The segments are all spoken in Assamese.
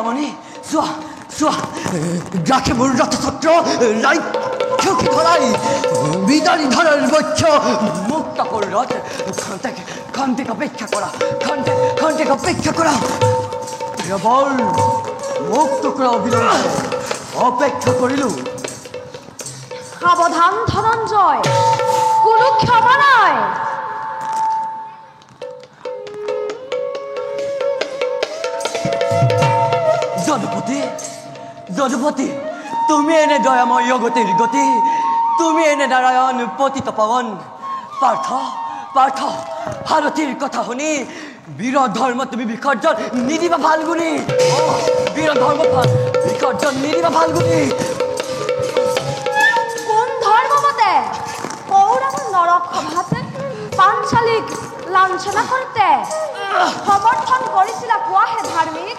নীলামণি চোৱা চোৱা ৰাখে মোৰ ৰথচক্ৰ ৰাক্ষসী ধৰাই বিদাৰী ধরার বক্ষ মুক্ত কর রথ খন্তেক অপেক্ষা করা খন্তেক অপেক্ষা করা বল মুক্ত করা অবিলম্বে অপেক্ষা করিল সাবধান ধনঞ্জয় কোনো ক্ষমা নাই যদুপতি তুমি এনে দয়াময় গতির গতি তুমি এনে নারায়ণ পতিত পাবন পার্থ ভারতীর কথা শুনি বীর ধর্ম তুমি বিসর্জন নিদিবা ফাল্গুনি বীর ধর্ম বিসর্জন নিদিবা ফাল্গুনি কোন ধর্ম মতে কৌরব নরক সভাতে পাঞ্চালিক লাঞ্ছনা করতে সমর্থন করেছিল কোয়াহে ধার্মিক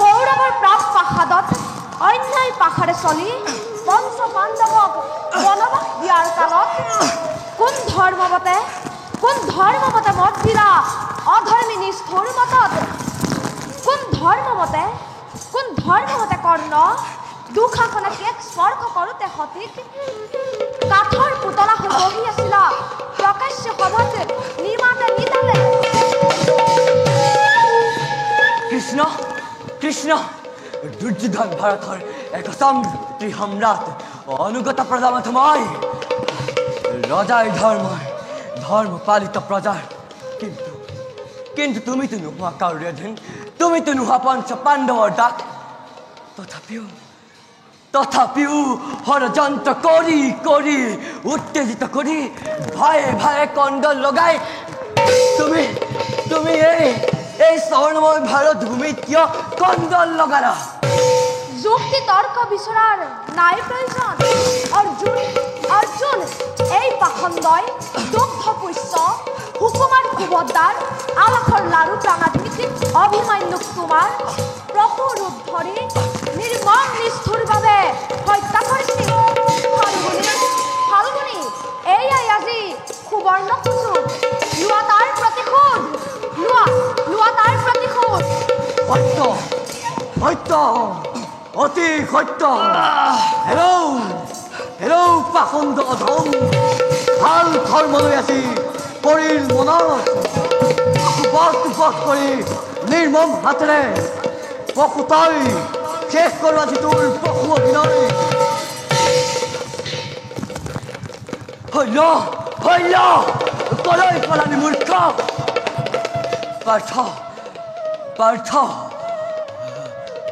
কৌৰৱৰ প্ৰাপ পাশাদত অন্যায় পাশাৰে চলি পঞ্চ পাণ্ডৱক বনবাস দিয়াৰ কালত কোন ধৰ্মমতে মত দিলা অধৰ্মী নিষ্ঠুৰ মতত কোন ধৰ্মমতে কৰ্ণ দুখাখনে কেক স্পৰ্শ কৰোঁতে সঠিক কাঠৰ পুতলা হৈ বহি আছিলা প্ৰকাশ্য সভাত নিমাতে নিদালে কৃষ্ণ দুৰ্যোধন ভাৰতেৰ এক সম্ৰাট সম্ৰাট অনুগত প্ৰজামথময় ৰজাই ধৰ্ম পালিত প্ৰজাৰ কিন্তু তুমি তো নোহোৱা কাউৰীধন তুমি তো নোহোৱা পঞ্চ পাণ্ডৱৰ ডাক তথাপিও ষড়যন্ত্ৰ কৰি উত্তেজিত কৰি ভয়ে কণ্ডল লগাই তুমি এই স্বর্ণময় ভারত ভূমি কিয় কন্দল লগালা যুক্তি তর্ক বিচরার নাই প্রয়োজন অর্জুন এই পাখণ্ডই দুগ্ধ পুষ্য হুকুমার কুবদ্দার আলাখর লারু প্রাণাধিক অভিমান্যুক তোমার প্রভু রূপ ধরি নির্মম নিষ্ঠুরভাবে হত্যা করেছিল ফাল্গুনি এইয়াই আজি সুবর্ণ সুযোগ লোৱা তাৰ প্ৰতিশোধ লোৱা তাৰ প্ৰতিশোধ সত্য অতি সত্য হেৰৌ পাখণ্ড অধম ভাল ধৰ্ম লৈ আছি শৰীৰ মনত বধ কৰি নিৰ্মম হাতেৰে পশুতাই শেষ কৰোৱা যিটোৰ পশু অভিনয় হল্য কলৈ পলানি মূৰ্খ পাৰ্থ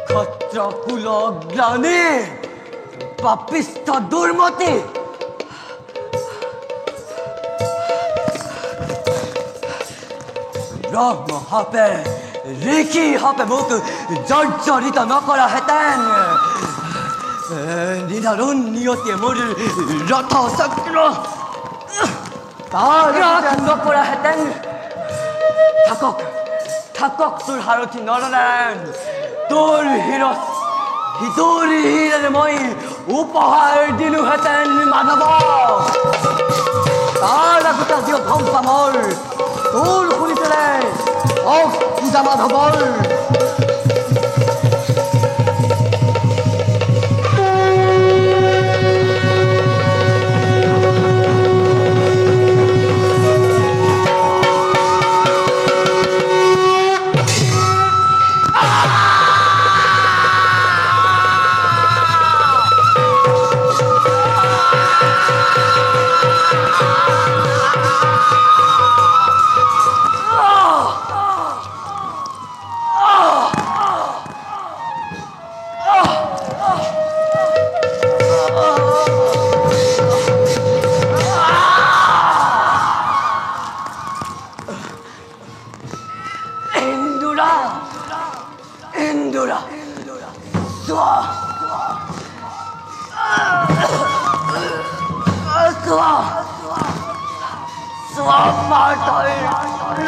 ক্ষত্ৰ কুল গ্লানি পাপিষ্ঠ দুৰ্মতি ব্ৰহ্ম সাপে ঋষি সাপে মোক জৰ্জৰিত নকৰা হেঁতেন নিদাৰুণ নিয়তিয়ে মোৰ ৰথ চক্ৰ নপৰা হেঁতেন থাকক তোৰ সাৰথি নৰনাৰায়ণ তোৰ হিৰে মই উপহাৰ দিলোহেঁতেন মাধৱ তাৰ আগতে আজিও ধ্বংস মোৰ তোৰ শুনি পেলাই পূজা মাধৱৰ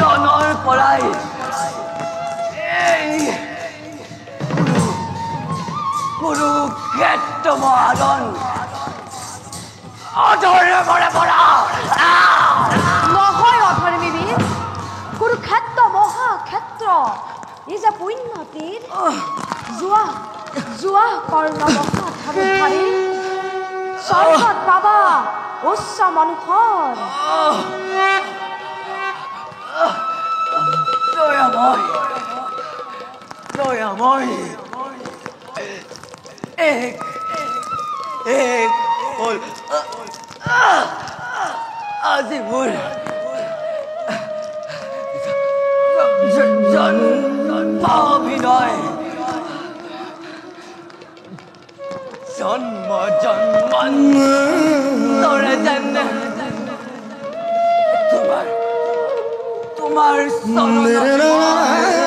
ৰণৰ পৰাই কুৰুক্ষেত্ৰ মহাৰণ অধৰ্মৰে পৰা নহয় অধৰ্মী কুৰুক্ষেত্ৰ মহাক্ষেত্ৰ ই যে পুণ্যতীৰ যোৱা কৰ্ণবসাধাৰী স্বৰ্গত পাবা উচ্চ মনোহৰ দয়াময় এক হ'ল আজি মোৰ জন্মাভিনয় জন্মান্তৰে যেন তোমাৰ চৰণত